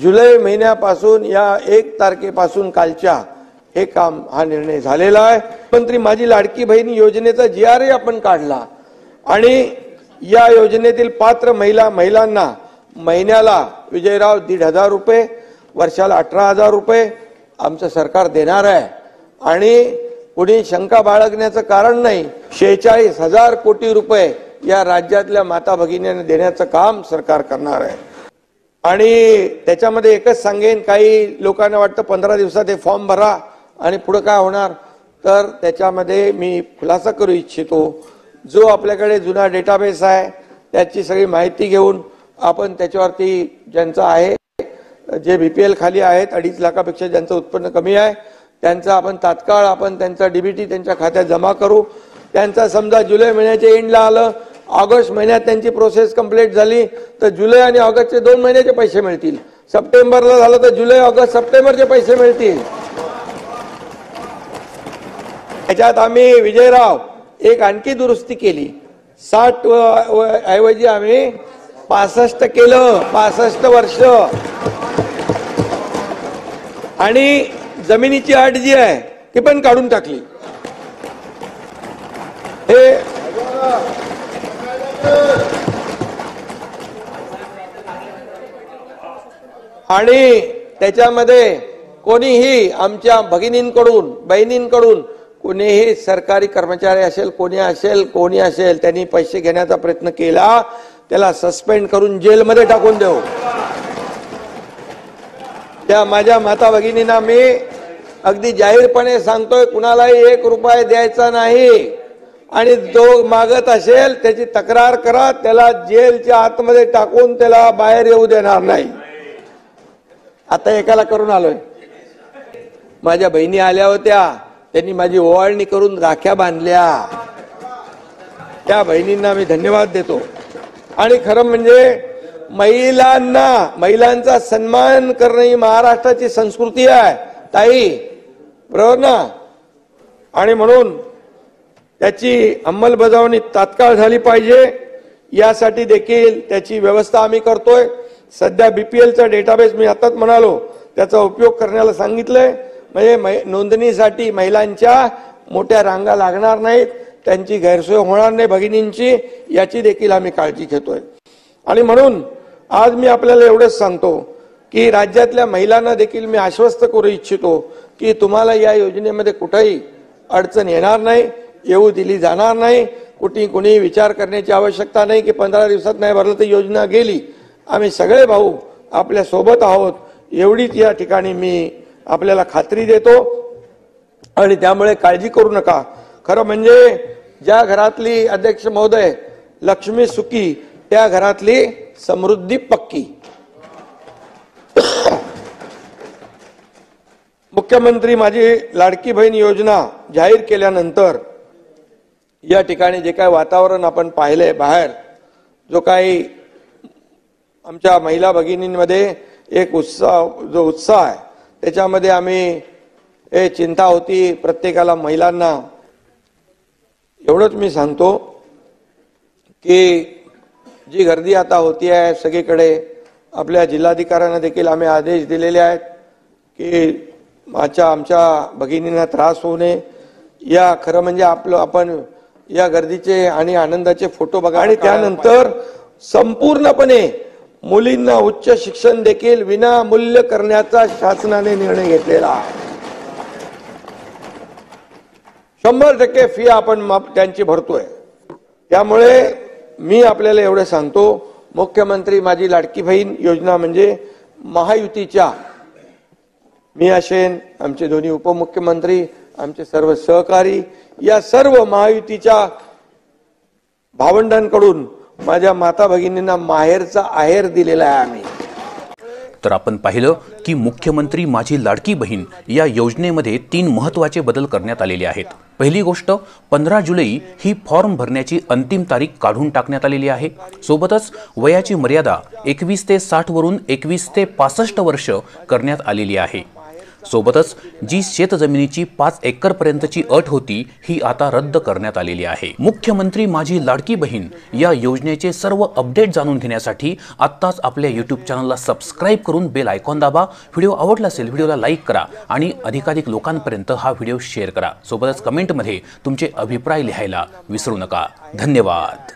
जुलै महिन्यापासून या 1 तारखेपासून कालच्या हे काम हा निर्णय झालेला आहे। मंत्री माझी लाडकी बहीण योजनेचा GR आपण काढला आणि या योजनेतील पात्र महिलांना महिन्याला विजयराव 1,500 रुपये, वर्षाला 18,000 रुपये आमचं सरकार देणार आहे। आणि कोणी शंका बाळगण्याचं कारण नाही, 46,000 कोटी रुपये या राज्यातल्या माता भगिनींना देण्याचं काम सरकार करणार आहे। आणि त्याच्यामध्ये एकच सांगेन, काही लोकांना वाटतं 15 दिवसात हे फॉर्म भरा आणि पुढे काय होणार, तर त्याच्यामध्ये मी खुलासा करू इच्छितो। जो आपल्याकडे जुना डेटाबेस आहे त्याची सगळी माहिती घेऊन आपण त्याच्यावरती ज्यांचं आहे, जे BPL खाली आहेत 2.5 लाखापेक्षा ज्यांचं उत्पन्न कमी आहे त्यांचा आपण तात्काळ त्यांचा DBT त्यांच्या खात्यात जमा करू। त्यांचा समजा जुलै महिन्याच्या एंडला आलं, ऑगस्ट महिन्यात त्यांची प्रोसेस कंप्लीट झाली तर जुलै आणि ऑगस्टचे 2 महिन्याचे पैसे मिळतील। सप्टेंबरला झालं तर जुलै, ऑगस्ट, सप्टेंबरचे पैसे मिळतील। त्याच्यात आम्ही विजयराव एक आणखी दुरुस्ती केली, 60 ऐवजी आम्ही 65 केलं, 65 वर्ष। आणि जमिनीची अट जी आहे ती पण काढून टाकली। हे आणि त्याच्यामध्ये कोणीही आमच्या भगिनींकडून बहिणींकडून कोणीही सरकारी कर्मचारी असेल, कोणी असेल त्यांनी पैसे घेण्याचा प्रयत्न केला त्याला सस्पेंड करून जेलमध्ये टाकून देऊ। त्या माझ्या माता भगिनींना मी अगदी जाहीरपणे सांगतोय, कुणालाही 1 रुपया द्यायचा नाही आणि जो मागत असेल त्याची तक्रार करा, त्याला जेलच्या आतमध्ये टाकून त्याला बाहेर येऊ देणार नाही। आता एकाला करून आलोय, माझ्या बहिणी आल्या होत्या, त्यांनी माझी ओवाळणी करून राख्या बांधल्या, त्या बहिणींना मी धन्यवाद देतो। आणि खरं म्हणजे महिलांचा सन्मान करणं ही महाराष्ट्राची संस्कृती आहे ताई, बरोबर ना? आणि म्हणून त्याची अंमलबजावणी तात्काळ झाली पाहिजे, यासाठी देखील त्याची व्यवस्था आम्ही करतोय। सध्या BPLचा डेटाबेस मी आताच म्हणालो त्याचा उपयोग करण्याला सांगितलंय, म्हणजे नोंदणीसाठी महिलांच्या मोठ्या रांगा लागणार नाहीत, त्यांची गैरसोय होणार नाही भगिनींची, याची देखील आम्ही काळजी घेतोय। आणि म्हणून आज मी आपल्याला एवढंच सांगतो की राज्यातल्या महिलांना देखील मी आश्वस्त करू इच्छितो की तुम्हाला या योजनेमध्ये कुठेही अडचण येणार नाही, येऊ दिली जाणार नाही। कुणी विचार करण्याची आवश्यकता नाही की 15 दिवसात नाही भरलं तर योजना गेली। आम्ही सगळे भाऊ आपल्या सोबत आहोत, एवढीच या ठिकाणी मी आपल्याला खात्री देतो। आणि त्यामुळे काळजी करू नका। खरं म्हणजे ज्या घरातली अध्यक्ष महोदय लक्ष्मी सुखी, त्या घरातली समृद्धी पक्की। मुख्यमंत्री माझी लाडकी बहीण योजना जाहीर केल्यानंतर या ठिकाणी जे काही वातावरण आपण पाहिलंय बाहेर, जो काही आमच्या महिला भगिनींमध्ये एक उत्साह आहे, त्याच्यामध्ये आम्ही चिंता होती प्रत्येकाला, महिलांना। एवढंच मी सांगतो की जी गर्दी आता होती आहे सगळीकडे, आपल्या जिल्हाधिकाऱ्यांना देखील आम्ही आदेश दिलेले आहेत की आमच्या भगिनींना त्रास होऊ नये। या खरं म्हणजे आपण या गर्दीचे आणि आनंदाचे फोटो बघा। आणि त्यानंतर संपूर्णपणे मुलींना उच्च शिक्षण देखील विनामूल्य करण्याचा शासनाने निर्णय घेतलेला आहे। 100% फी आपण त्यांची भरतोय। त्यामुळे मी आपल्याला एवढं सांगतो, मुख्यमंत्री माझी लाडकी बहीण योजना म्हणजे महायुतीच्या, मी असेन, आमचे दोन्ही उपमुख्यमंत्री, आमचे सर्व सहकारी, या सर्व महायुतीच्या भावंडांकडून माझ्या माता भगिनींना माहेरचा आहेर दिलेला आहे आम्ही। तर आपण पाहिलं की मुख्यमंत्री माझी लाडकी बहीण या योजनेमध्ये 3 महत्त्वाचे बदल करण्यात आलेले आहेत। पहिली गोष्ट, 15 जुलै ही फॉर्म भरण्याची अंतिम तारीख काढून टाकण्यात आलेली आहे। सोबतच वयाची मर्यादा 21 ते 60 वरून 21 ते 65 वर्ष करण्यात आलेली आहे। सोबतच जी शेतजमिनीची 5 एकर पर्यंतची अट होती ही आता रद्द करण्यात आलेली आहे। मुख्यमंत्री माझी लाडकी बहीण या योजनेचे सर्व अपडेट जाणून घेण्यासाठी आत्ताच आपल्या YouTube चॅनलला सबस्क्राइब करून बेल आयकॉन दाबा। व्हिडिओ आवडला असेल व्हिडिओला लाईक करा आणि अधिकाधिक लोकांपर्यंत हा व्हिडिओ शेअर करा। सोबतच कमेंटमध्ये तुमचे अभिप्राय लिहायला विसरू नका। धन्यवाद।